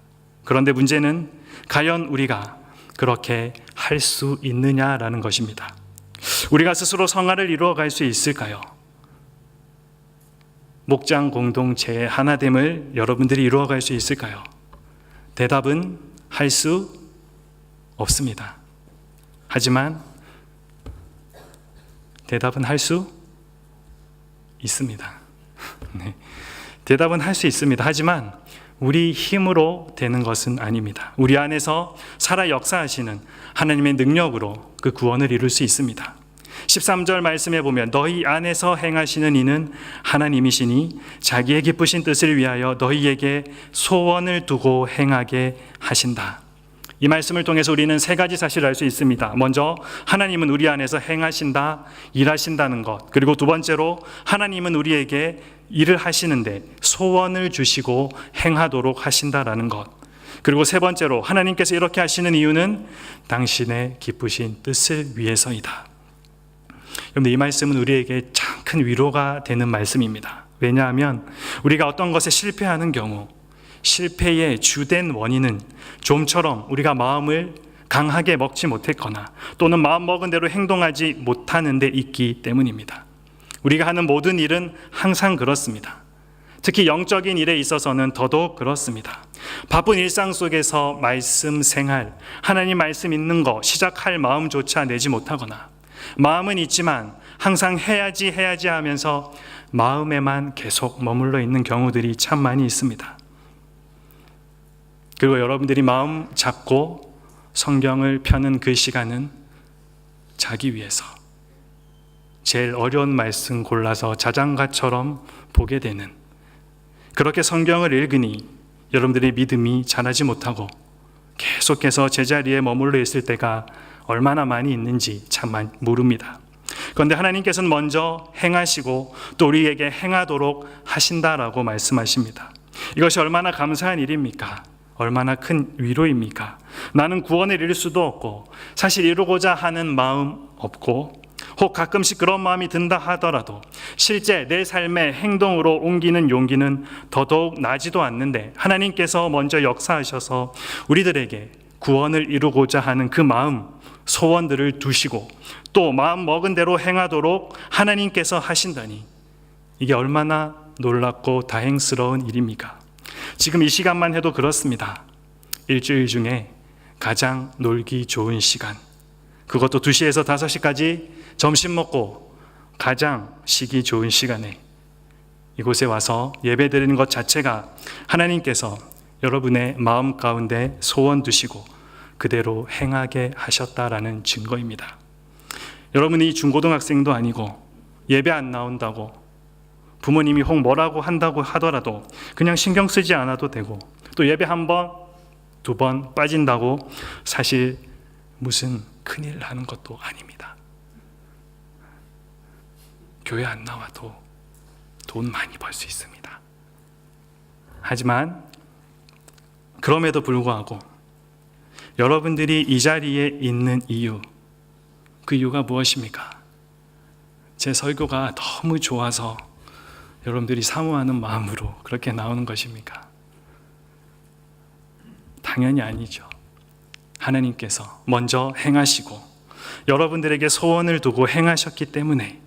그런데 문제는 과연 우리가 그렇게 할 수 있느냐라는 것입니다. 우리가 스스로 성화를 이루어갈 수 있을까요? 목장 공동체의 하나됨을 여러분들이 이루어갈 수 있을까요? 대답은 할 수 없습니다. 하지만 대답은 할 수 있습니다. 네. 대답은 할 수 있습니다. 하지만 우리 힘으로 되는 것은 아닙니다. 우리 안에서 살아 역사하시는 하나님의 능력으로 그 구원을 이룰 수 있습니다. 13절 말씀에 보면 너희 안에서 행하시는 이는 하나님이시니 자기의 기쁘신 뜻을 위하여 너희에게 소원을 두고 행하게 하신다. 이 말씀을 통해서 우리는 세 가지 사실을 알 수 있습니다. 먼저 하나님은 우리 안에서 행하신다, 일하신다는 것. 그리고 두 번째로 하나님은 우리에게 일을 하시는데 소원을 주시고 행하도록 하신다라는 것. 그리고 세 번째로 하나님께서 이렇게 하시는 이유는 당신의 기쁘신 뜻을 위해서이다. 그런데 이 말씀은 우리에게 참 큰 위로가 되는 말씀입니다. 왜냐하면 우리가 어떤 것에 실패하는 경우 실패의 주된 원인은 좀처럼 우리가 마음을 강하게 먹지 못했거나 또는 마음먹은 대로 행동하지 못하는 데 있기 때문입니다. 우리가 하는 모든 일은 항상 그렇습니다. 특히 영적인 일에 있어서는 더더욱 그렇습니다. 바쁜 일상 속에서 말씀 생활, 하나님 말씀 있는 거 시작할 마음조차 내지 못하거나 마음은 있지만 항상 해야지 하면서 마음에만 계속 머물러 있는 경우들이 참 많이 있습니다. 그리고 여러분들이 마음 잡고 성경을 펴는 그 시간은 자기 위해서 제일 어려운 말씀 골라서 자장가처럼 보게 되는, 그렇게 성경을 읽으니 여러분들의 믿음이 자라지 못하고 계속해서 제자리에 머물러 있을 때가 얼마나 많이 있는지 참 모릅니다. 그런데 하나님께서는 먼저 행하시고 또 우리에게 행하도록 하신다라고 말씀하십니다. 이것이 얼마나 감사한 일입니까? 얼마나 큰 위로입니까? 나는 구원을 이룰 수도 없고 사실 이루고자 하는 마음 없고 혹 가끔씩 그런 마음이 든다 하더라도 실제 내 삶의 행동으로 옮기는 용기는 더더욱 나지도 않는데 하나님께서 먼저 역사하셔서 우리들에게 구원을 이루고자 하는 그 마음, 소원들을 두시고 또 마음 먹은 대로 행하도록 하나님께서 하신다니, 이게 얼마나 놀랍고 다행스러운 일입니까? 지금 이 시간만 해도 그렇습니다. 일주일 중에 가장 놀기 좋은 시간, 그것도 2시에서 5시까지 점심 먹고 가장 쉬기 좋은 시간에 이곳에 와서 예배 드리는 것 자체가 하나님께서 여러분의 마음 가운데 소원 두시고 그대로 행하게 하셨다라는 증거입니다. 여러분이 중고등학생도 아니고 예배 안 나온다고 부모님이 혹 뭐라고 한다고 하더라도 그냥 신경 쓰지 않아도 되고, 또 예배 1번, 2번 빠진다고 사실 무슨 큰일 나는 것도 아닙니다. 교회 안 나와도 돈 많이 벌 수 있습니다. 하지만 그럼에도 불구하고 여러분들이 이 자리에 있는 이유, 그 이유가 무엇입니까? 제 설교가 너무 좋아서 여러분들이 사모하는 마음으로 그렇게 나오는 것입니까? 당연히 아니죠. 하나님께서 먼저 행하시고 여러분들에게 소원을 두고 행하셨기 때문에,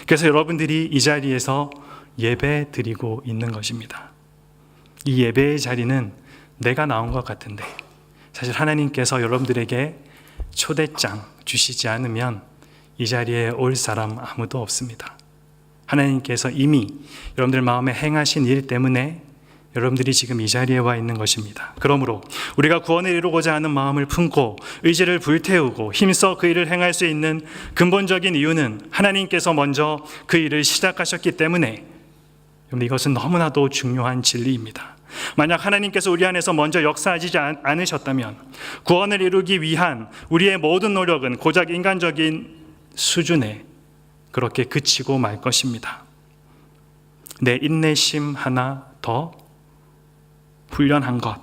그래서 여러분들이 이 자리에서 예배 드리고 있는 것입니다. 이 예배의 자리는 내가 나온 것 같은데 사실 하나님께서 여러분들에게 초대장 주시지 않으면 이 자리에 올 사람 아무도 없습니다. 하나님께서 이미 여러분들 마음에 행하신 일 때문에 여러분들이 지금 이 자리에 와 있는 것입니다. 그러므로 우리가 구원을 이루고자 하는 마음을 품고 의지를 불태우고 힘써 그 일을 행할 수 있는 근본적인 이유는 하나님께서 먼저 그 일을 시작하셨기 때문에, 이것은 너무나도 중요한 진리입니다. 만약 하나님께서 우리 안에서 먼저 역사하지 않으셨다면 구원을 이루기 위한 우리의 모든 노력은 고작 인간적인 수준에 그렇게 그치고 말 것입니다. 내 인내심 하나 더 훈련한 것,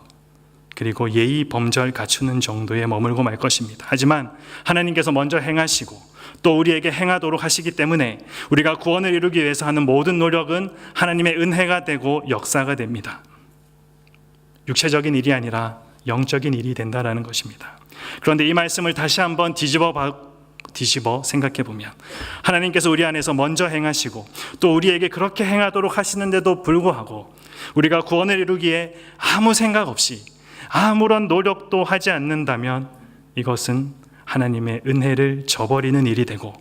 그리고 예의 범절 갖추는 정도에 머물고 말 것입니다. 하지만 하나님께서 먼저 행하시고 또 우리에게 행하도록 하시기 때문에 우리가 구원을 이루기 위해서 하는 모든 노력은 하나님의 은혜가 되고 역사가 됩니다. 육체적인 일이 아니라 영적인 일이 된다라는 것입니다. 그런데 이 말씀을 다시 한번 뒤집어 생각해 보면 하나님께서 우리 안에서 먼저 행하시고 또 우리에게 그렇게 행하도록 하시는데도 불구하고 우리가 구원을 이루기에 아무 생각 없이 아무런 노력도 하지 않는다면 이것은 하나님의 은혜를 저버리는 일이 되고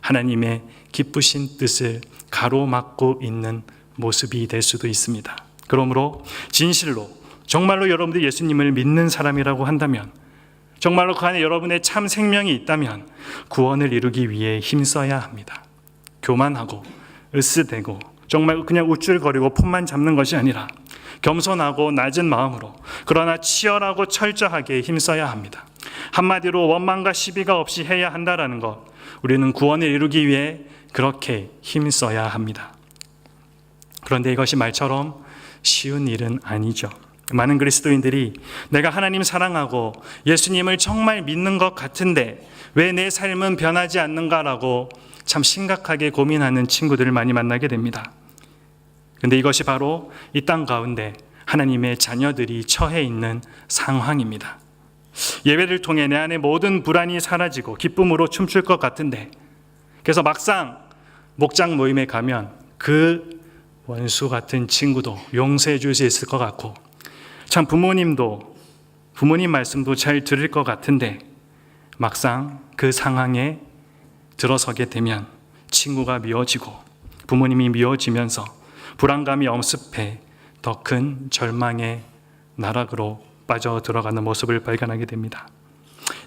하나님의 기쁘신 뜻을 가로막고 있는 모습이 될 수도 있습니다. 그러므로 진실로 정말로 여러분들이 예수님을 믿는 사람이라고 한다면, 정말로 그 안에 여러분의 참 생명이 있다면 구원을 이루기 위해 힘써야 합니다. 교만하고 으스대고 정말 그냥 우쭐거리고 폰만 잡는 것이 아니라 겸손하고 낮은 마음으로, 그러나 치열하고 철저하게 힘써야 합니다. 한마디로 원망과 시비가 없이 해야 한다라는 것, 우리는 구원을 이루기 위해 그렇게 힘써야 합니다. 그런데 이것이 말처럼 쉬운 일은 아니죠. 많은 그리스도인들이 내가 하나님 사랑하고 예수님을 정말 믿는 것 같은데 왜 내 삶은 변하지 않는가라고 참 심각하게 고민하는 친구들을 많이 만나게 됩니다. 그런데 이것이 바로 이 땅 가운데 하나님의 자녀들이 처해 있는 상황입니다. 예배를 통해 내 안에 모든 불안이 사라지고 기쁨으로 춤출 것 같은데, 그래서 막상 목장 모임에 가면 그 원수 같은 친구도 용서해 줄 수 있을 것 같고, 참 부모님 말씀도 잘 들을 것 같은데, 막상 그 상황에 들어서게 되면 친구가 미워지고 부모님이 미워지면서 불안감이 엄습해 더 큰 절망의 나락으로 빠져 들어가는 모습을 발견하게 됩니다.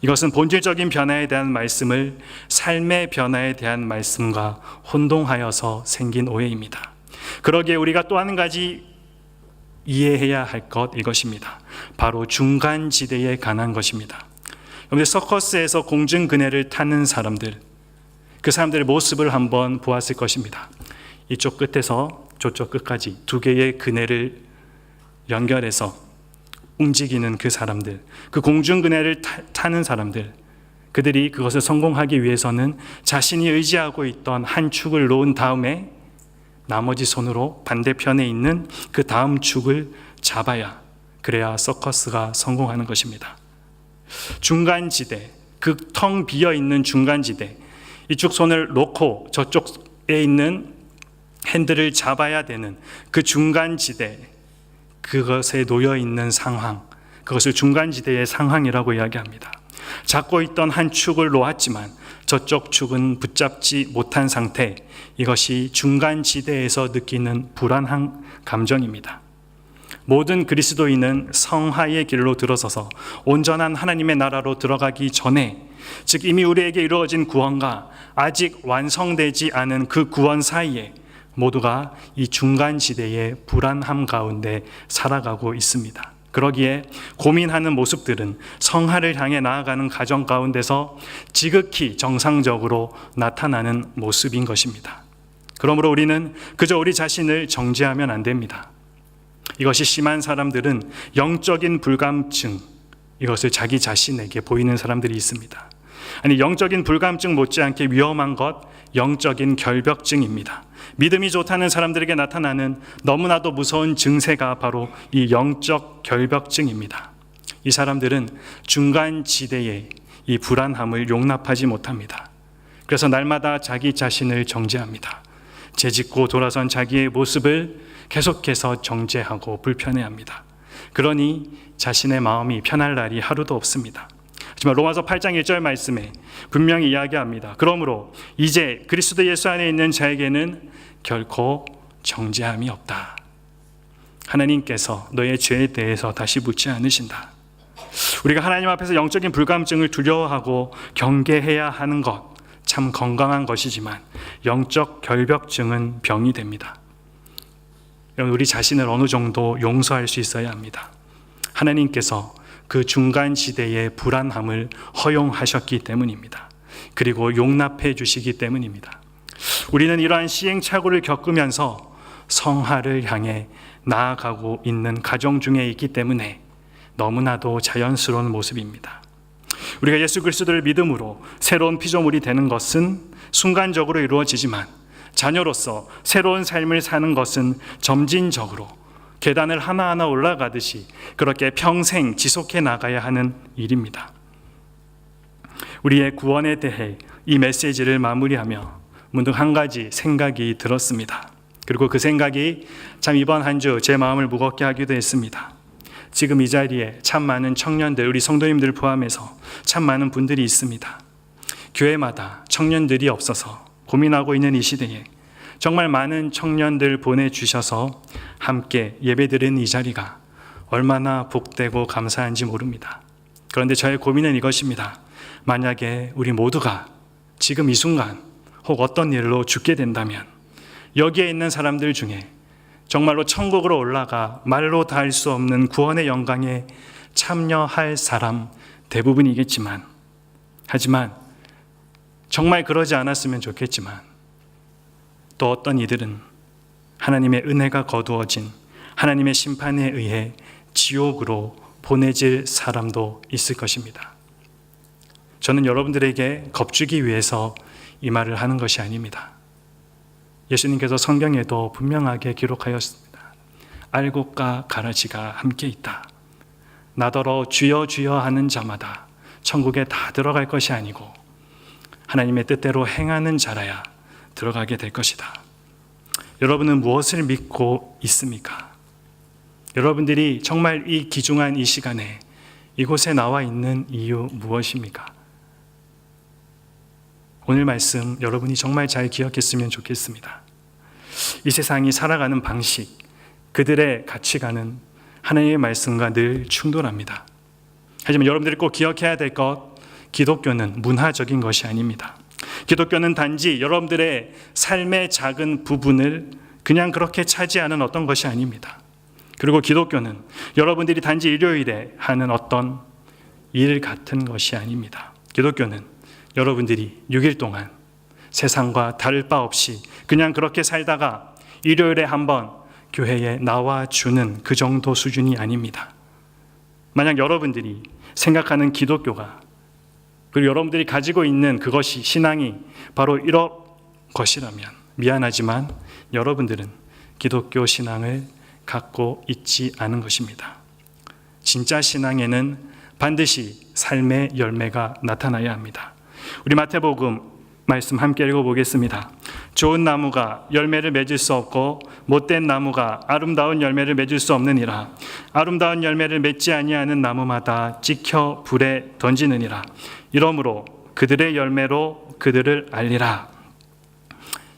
이것은 본질적인 변화에 대한 말씀을 삶의 변화에 대한 말씀과 혼동하여서 생긴 오해입니다. 그러기에 우리가 또 한 가지 이해해야 할 것, 이것입니다. 바로 중간지대에 관한 것입니다. 여러분들, 서커스에서 공중그네를 타는 사람들, 그 사람들의 모습을 한번 보았을 것입니다. 이쪽 끝에서 저쪽 끝까지 두 개의 그네를 연결해서 움직이는 그 사람들, 그 공중그네를 타는 사람들, 그들이 그것을 성공하기 위해서는 자신이 의지하고 있던 한 축을 놓은 다음에 나머지 손으로 반대편에 있는 그 다음 축을 잡아야, 그래야 서커스가 성공하는 것입니다. 중간지대, 그 텅 비어있는 중간지대, 이쪽 손을 놓고 저쪽에 있는 핸들을 잡아야 되는 그 중간지대, 그것에 놓여있는 상황, 그것을 중간지대의 상황이라고 이야기합니다. 잡고 있던 한 축을 놓았지만 저쪽 축은 붙잡지 못한 상태, 이것이 중간지대에서 느끼는 불안한 감정입니다. 모든 그리스도인은 성화의 길로 들어서서 온전한 하나님의 나라로 들어가기 전에, 즉 이미 우리에게 이루어진 구원과 아직 완성되지 않은 그 구원 사이에 모두가 이 중간지대의 불안함 가운데 살아가고 있습니다. 그러기에 고민하는 모습들은 성화를 향해 나아가는 과정 가운데서 지극히 정상적으로 나타나는 모습인 것입니다. 그러므로 우리는 그저 우리 자신을 정죄하면 안 됩니다. 이것이 심한 사람들은 영적인 불감증, 이것을 자기 자신에게 보이는 사람들이 있습니다. 아니, 영적인 불감증 못지않게 위험한 것, 영적인 결벽증입니다. 믿음이 좋다는 사람들에게 나타나는 너무나도 무서운 증세가 바로 이 영적 결벽증입니다. 이 사람들은 중간지대의 이 불안함을 용납하지 못합니다. 그래서 날마다 자기 자신을 정죄합니다. 재짓고 돌아선 자기의 모습을 계속해서 정죄하고 불편해합니다. 그러니 자신의 마음이 편할 날이 하루도 없습니다. 하지만 로마서 8장 1절 말씀에 분명히 이야기합니다. 그러므로 이제 그리스도 예수 안에 있는 자에게는 결코 정죄함이 없다. 하나님께서 너의 죄에 대해서 다시 묻지 않으신다. 우리가 하나님 앞에서 영적인 불감증을 두려워하고 경계해야 하는 것, 참 건강한 것이지만 영적 결벽증은 병이 됩니다. 우리 자신을 어느 정도 용서할 수 있어야 합니다. 하나님께서 그 중간지대의 불안함을 허용하셨기 때문입니다. 그리고 용납해 주시기 때문입니다. 우리는 이러한 시행착오를 겪으면서 성화를 향해 나아가고 있는 과정 중에 있기 때문에 너무나도 자연스러운 모습입니다. 우리가 예수 그리스도를 믿음으로 새로운 피조물이 되는 것은 순간적으로 이루어지지만, 자녀로서 새로운 삶을 사는 것은 점진적으로 계단을 하나하나 올라가듯이 그렇게 평생 지속해 나가야 하는 일입니다. 우리의 구원에 대해 이 메시지를 마무리하며 문득 한 가지 생각이 들었습니다. 그리고 그 생각이 참 이번 한 주 제 마음을 무겁게 하기도 했습니다. 지금 이 자리에 참 많은 청년들, 우리 성도님들 포함해서 참 많은 분들이 있습니다. 교회마다 청년들이 없어서 고민하고 있는 이 시대에 정말 많은 청년들 보내주셔서 함께 예배드리는 이 자리가 얼마나 복되고 감사한지 모릅니다. 그런데 저의 고민은 이것입니다. 만약에 우리 모두가 지금 이 순간 혹 어떤 일로 죽게 된다면 여기에 있는 사람들 중에 정말로 천국으로 올라가 말로 다 할 수 없는 구원의 영광에 참여할 사람 대부분이겠지만, 하지만 정말 그러지 않았으면 좋겠지만, 또 어떤 이들은 하나님의 은혜가 거두어진 하나님의 심판에 의해 지옥으로 보내질 사람도 있을 것입니다. 저는 여러분들에게 겁주기 위해서 이 말을 하는 것이 아닙니다. 예수님께서 성경에도 분명하게 기록하였습니다. 알곡과 가라지가 함께 있다. 나더러 주여 주여 하는 자마다 천국에 다 들어갈 것이 아니고 하나님의 뜻대로 행하는 자라야 들어가게 될 것이다. 여러분은 무엇을 믿고 있습니까? 여러분들이 정말 이 귀중한 이 시간에 이곳에 나와 있는 이유 무엇입니까? 오늘 말씀 여러분이 정말 잘 기억했으면 좋겠습니다. 이 세상이 살아가는 방식, 그들의 가치관은 하나님의 말씀과 늘 충돌합니다. 하지만 여러분들이 꼭 기억해야 될 것, 기독교는 문화적인 것이 아닙니다. 기독교는 단지 여러분들의 삶의 작은 부분을 그냥 그렇게 차지하는 어떤 것이 아닙니다. 그리고 기독교는 여러분들이 단지 일요일에 하는 어떤 일 같은 것이 아닙니다. 기독교는 여러분들이 6일 동안 세상과 다를 바 없이 그냥 그렇게 살다가 일요일에 한번 교회에 나와주는 그 정도 수준이 아닙니다. 만약 여러분들이 생각하는 기독교가, 그리고 여러분들이 가지고 있는 그것이, 신앙이 바로 이런 것이라면 미안하지만 여러분들은 기독교 신앙을 갖고 있지 않은 것입니다. 진짜 신앙에는 반드시 삶의 열매가 나타나야 합니다. 우리 마태복음 말씀 함께 읽어보겠습니다. 좋은 나무가 열매를 맺을 수 없고 못된 나무가 아름다운 열매를 맺을 수 없느니라. 아름다운 열매를 맺지 아니하는 나무마다 찍혀 불에 던지느니라. 이러므로 그들의 열매로 그들을 알리라.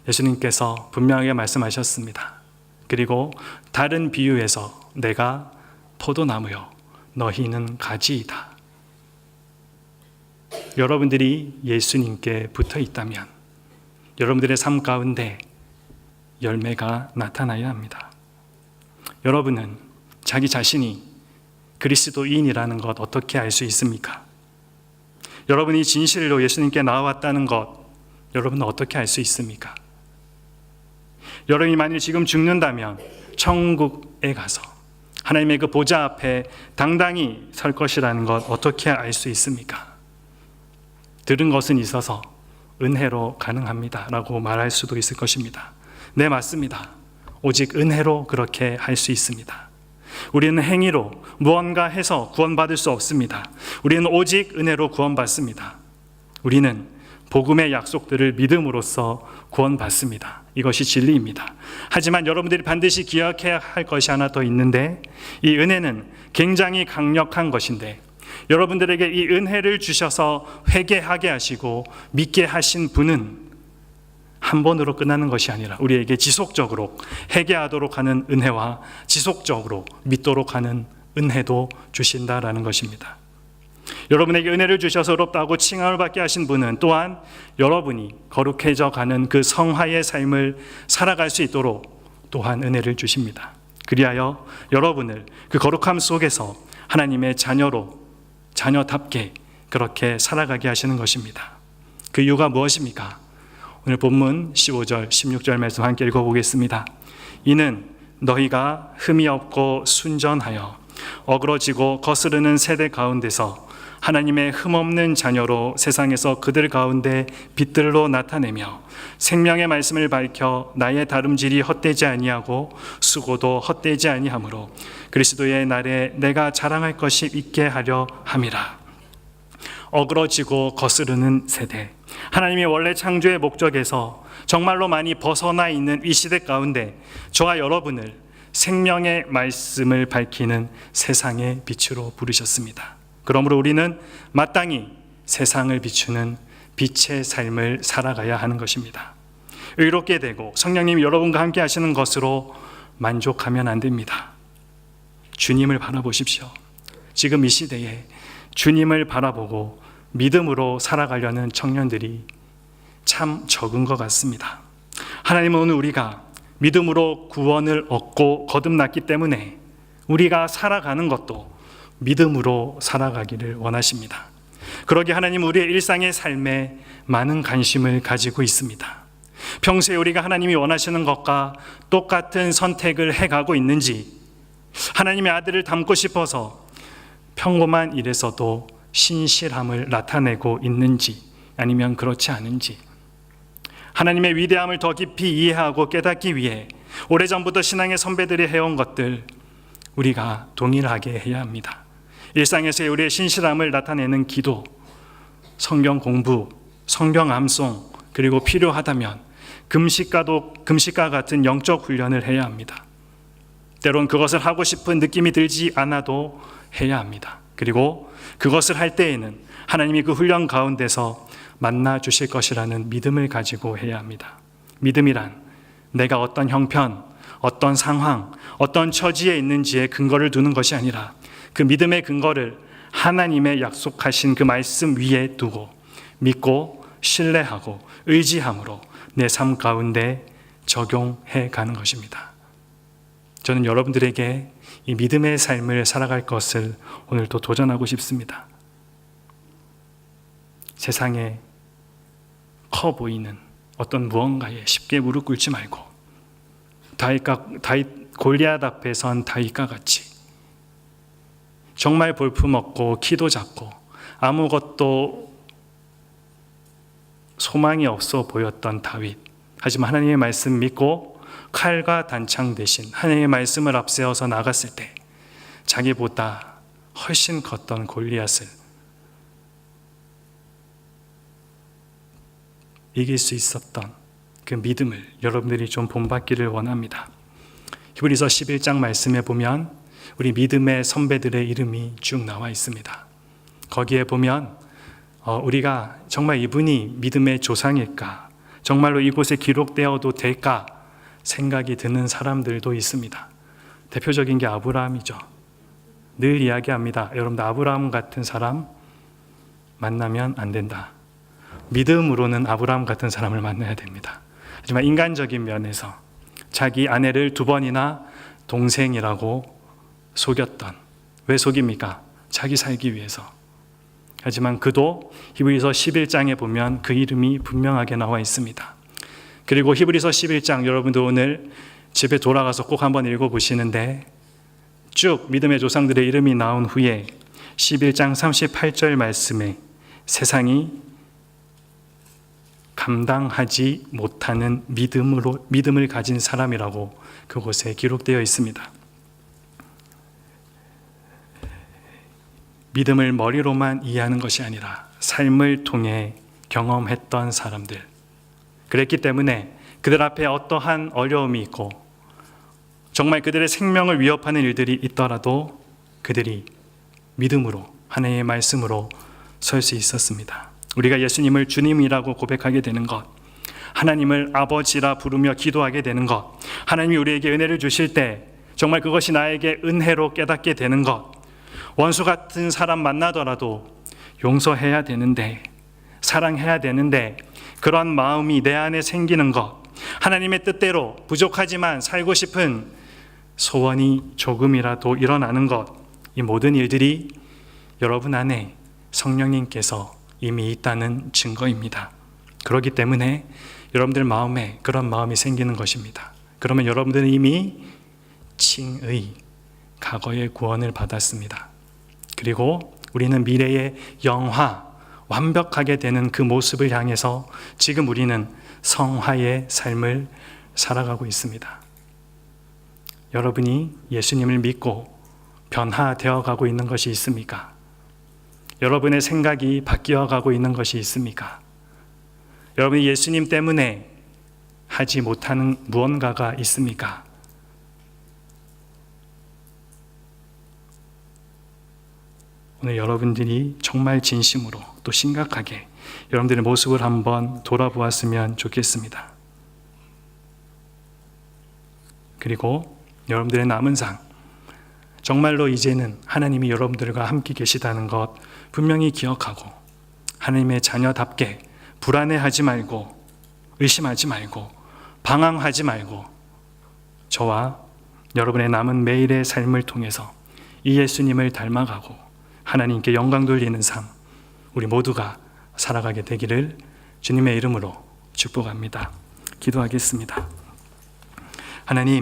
예수님께서 분명하게 말씀하셨습니다. 그리고 다른 비유에서 내가 포도나무요 너희는 가지이다. 여러분들이 예수님께 붙어 있다면 여러분들의 삶 가운데 열매가 나타나야 합니다. 여러분은 자기 자신이 그리스도인이라는 것 어떻게 알 수 있습니까? 여러분이 진실로 예수님께 나아왔다는 것 여러분은 어떻게 알 수 있습니까? 여러분이 만일 지금 죽는다면 천국에 가서 하나님의 그 보좌 앞에 당당히 설 것이라는 것 어떻게 알 수 있습니까? 들은 것은 있어서 은혜로 가능합니다 라고 말할 수도 있을 것입니다. 네, 맞습니다. 오직 은혜로 그렇게 할 수 있습니다. 우리는 행위로 무언가 해서 구원받을 수 없습니다. 우리는 오직 은혜로 구원받습니다. 우리는 복음의 약속들을 믿음으로써 구원받습니다. 이것이 진리입니다. 하지만 여러분들이 반드시 기억해야 할 것이 하나 더 있는데, 이 은혜는 굉장히 강력한 것인데 여러분들에게 이 은혜를 주셔서 회개하게 하시고 믿게 하신 분은 한 번으로 끝나는 것이 아니라 우리에게 지속적으로 회개하도록 하는 은혜와 지속적으로 믿도록 하는 은혜도 주신다라는 것입니다. 여러분에게 은혜를 주셔서 의롭다고 칭함을 받게 하신 분은 또한 여러분이 거룩해져 가는 그 성화의 삶을 살아갈 수 있도록 또한 은혜를 주십니다. 그리하여 여러분을 그 거룩함 속에서 하나님의 자녀답게 그렇게 살아가게 하시는 것입니다. 그 이유가 무엇입니까? 오늘 본문 15절, 16절 말씀 함께 읽어보겠습니다. 이는 너희가 흠이 없고 순전하여 어그러지고 거스르는 세대 가운데서 하나님의 흠없는 자녀로 세상에서 그들 가운데 빛들로 나타내며 생명의 말씀을 밝혀 나의 다름질이 헛되지 아니하고 수고도 헛되지 아니하므로 그리스도의 날에 내가 자랑할 것이 있게 하려 함이라. 어그러지고 거스르는 세대, 하나님이 원래 창조의 목적에서 정말로 많이 벗어나 있는 이 시대 가운데 저와 여러분을 생명의 말씀을 밝히는 세상의 빛으로 부르셨습니다. 그러므로 우리는 마땅히 세상을 비추는 빛의 삶을 살아가야 하는 것입니다. 의롭게 되고 성령님이 여러분과 함께 하시는 것으로 만족하면 안 됩니다. 주님을 바라보십시오. 지금 이 시대에 주님을 바라보고 믿음으로 살아가려는 청년들이 참 적은 것 같습니다. 하나님은 오늘 우리가 믿음으로 구원을 얻고 거듭났기 때문에 우리가 살아가는 것도 믿음으로 살아가기를 원하십니다. 그러기에 하나님은 우리의 일상의 삶에 많은 관심을 가지고 있습니다. 평소에 우리가 하나님이 원하시는 것과 똑같은 선택을 해가고 있는지, 하나님의 아들을 닮고 싶어서 평범한 일에서도 신실함을 나타내고 있는지, 아니면 그렇지 않은지, 하나님의 위대함을 더 깊이 이해하고 깨닫기 위해 오래전부터 신앙의 선배들이 해온 것들 우리가 동일하게 해야 합니다. 일상에서의 우리의 신실함을 나타내는 기도, 성경 공부, 성경 암송, 그리고 필요하다면 금식과 같은 영적 훈련을 해야 합니다. 때론 그것을 하고 싶은 느낌이 들지 않아도 해야 합니다. 그리고 그것을 할 때에는 하나님이 그 훈련 가운데서 만나 주실 것이라는 믿음을 가지고 해야 합니다. 믿음이란 내가 어떤 형편, 어떤 상황, 어떤 처지에 있는지에 근거를 두는 것이 아니라 그 믿음의 근거를 하나님의 약속하신 그 말씀 위에 두고 믿고 신뢰하고 의지함으로 내 삶 가운데 적용해 가는 것입니다. 저는 여러분들에게 이 믿음의 삶을 살아갈 것을 오늘도 도전하고 싶습니다. 세상에 커 보이는 어떤 무언가에 쉽게 무릎 꿇지 말고 골리앗 앞에 선 다윗과 같이 정말 볼품없고 키도 작고 아무것도 소망이 없어 보였던 다윗, 하지만 하나님의 말씀 믿고 칼과 단창 대신 하나님의 말씀을 앞세워서 나갔을 때 자기보다 훨씬 컸던 골리앗을 이길 수 있었던 그 믿음을 여러분들이 좀 본받기를 원합니다. 히브리서 11장 말씀에 보면 우리 믿음의 선배들의 이름이 쭉 나와 있습니다. 거기에 보면 우리가 정말 이분이 믿음의 조상일까, 정말로 이곳에 기록되어도 될까 생각이 드는 사람들도 있습니다. 대표적인 게 아브라함이죠. 늘 이야기합니다. 여러분들 아브라함 같은 사람 만나면 안 된다. 믿음으로는 아브라함 같은 사람을 만나야 됩니다. 하지만 인간적인 면에서 자기 아내를 2번이나 동생이라고 속였던, 왜 속입니까? 자기 살기 위해서. 하지만 그도 히브리서 11장에 보면 그 이름이 분명하게 나와 있습니다. 그리고 히브리서 11장 여러분들 오늘 집에 돌아가서 꼭 한번 읽어보시는데 쭉 믿음의 조상들의 이름이 나온 후에 11장 38절 말씀에 세상이 감당하지 못하는 믿음을 가진 사람이라고 그곳에 기록되어 있습니다. 믿음을 머리로만 이해하는 것이 아니라 삶을 통해 경험했던 사람들, 그랬기 때문에 그들 앞에 어떠한 어려움이 있고 정말 그들의 생명을 위협하는 일들이 있더라도 그들이 믿음으로 하나님의 말씀으로 설 수 있었습니다. 우리가 예수님을 주님이라고 고백하게 되는 것, 하나님을 아버지라 부르며 기도하게 되는 것, 하나님이 우리에게 은혜를 주실 때 정말 그것이 나에게 은혜로 깨닫게 되는 것, 원수 같은 사람 만나더라도 용서해야 되는데, 사랑해야 되는데 그런 마음이 내 안에 생기는 것, 하나님의 뜻대로 부족하지만 살고 싶은 소원이 조금이라도 일어나는 것, 이 모든 일들이 여러분 안에 성령님께서 이미 있다는 증거입니다. 그렇기 때문에 여러분들 마음에 그런 마음이 생기는 것입니다. 그러면 여러분들은 이미 칭의, 과거의 구원을 받았습니다. 그리고 우리는 미래의 영화, 완벽하게 되는 그 모습을 향해서 지금 우리는 성화의 삶을 살아가고 있습니다. 여러분이 예수님을 믿고 변화되어 가고 있는 것이 있습니까? 여러분의 생각이 바뀌어 가고 있는 것이 있습니까? 여러분이 예수님 때문에 하지 못하는 무언가가 있습니까? 오늘 여러분들이 정말 진심으로 또 심각하게 여러분들의 모습을 한번 돌아보았으면 좋겠습니다. 그리고 여러분들의 남은 삶, 정말로 이제는 하나님이 여러분들과 함께 계시다는 것 분명히 기억하고 하나님의 자녀답게 불안해하지 말고 의심하지 말고 방황하지 말고 저와 여러분의 남은 매일의 삶을 통해서 이 예수님을 닮아가고 하나님께 영광 돌리는 삶 우리 모두가 살아가게 되기를 주님의 이름으로 축복합니다. 기도하겠습니다. 하나님,